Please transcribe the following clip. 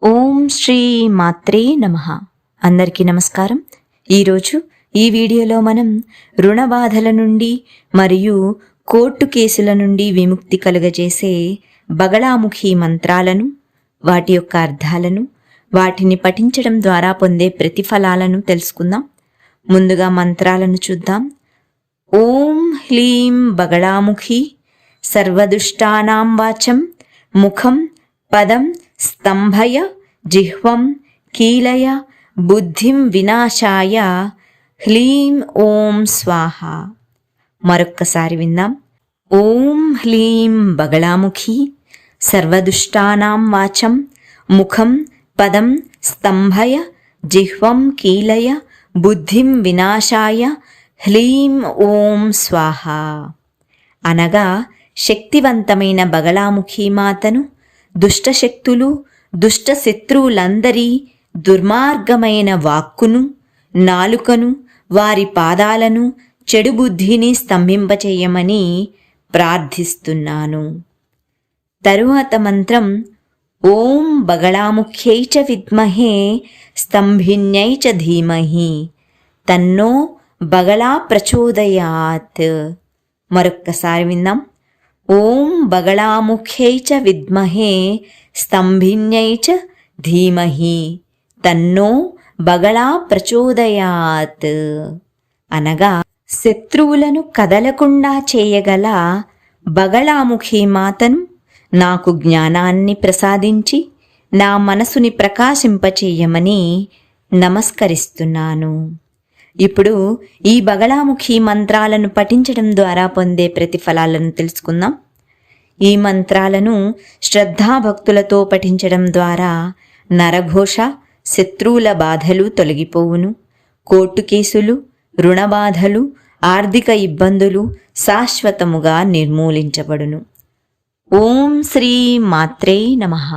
ఓం శ్రీ మాత్రే నమః. అందరికీ నమస్కారం. ఈరోజు ఈ వీడియోలో మనం రుణ బాధల నుండి మరియు కోర్టు కేసుల నుండి విముక్తి కలుగజేసే బగళాముఖి మంత్రాలను, వాటి యొక్క అర్థాలను, వాటిని పఠించడం ద్వారా పొందే ప్రతిఫలాలను తెలుసుకుందాం. ముందుగా మంత్రాలను చూద్దాం. ఓం హ్లీం బగళాముఖి సర్వదుష్టానాం వాచం ముఖం పదం స్తంభయ జిహ్వం కీలయ బుద్ధిం వినాశాయ హ్లీం ఓం స్వాహ. మరొక్కసారి విందాం. ఓం హ్లీం బగళాముఖి సర్వదుష్టానాం వాచం ముఖం పదం స్తంభయ జిహ్వం కీలయ బుద్ధిం వినాశాయ హ్లీం ఓం స్వాహ. అనగా శక్తివంతమైన బగళాముఖి మాతను దుష్టశక్తులు, దుష్ట శత్రువులందరి దుర్మార్గమైన వాక్కును, నాలుకను, వారి పాదాలను, చెడు బుద్ధిని స్తంభింపచేయమని ప్రార్థిస్తున్నాను. తరువాత మంత్రం ఓం బగళాముఖ్యై చ విద్మహే స్తంభిన్యై చ ధీమహి తన్నో బగళా ప్రచోదయాత్. మరొక్కసారి విందాం. ఓం బగళాముఖ్యై చ విద్మహే స్తంభిన్యై చ ధీమహి తన్నో బగళా ప్రచోదయాత్. అనగా శత్రువులను కదలకుండా చేయగల బగళాముఖి మాతను నాకు జ్ఞానాన్ని ప్రసాదించి నా మనసుని ప్రకాశింపచేయమని నమస్కరిస్తున్నాను. ఇప్పుడు ఈ బగళాముఖి మంత్రాలను పఠించడం ద్వారా పొందే ప్రతిఫలాలను తెలుసుకుందాం. ఈ మంత్రాలను శ్రద్ధాభక్తులతో పఠించడం ద్వారా నరఘోష, శత్రువుల బాధలు తొలగిపోవును. కోర్టు కేసులు, రుణ బాధలు, ఆర్థిక ఇబ్బందులు శాశ్వతముగా నిర్మూలించబడును. ఓం శ్రీ మాత్రే నమః.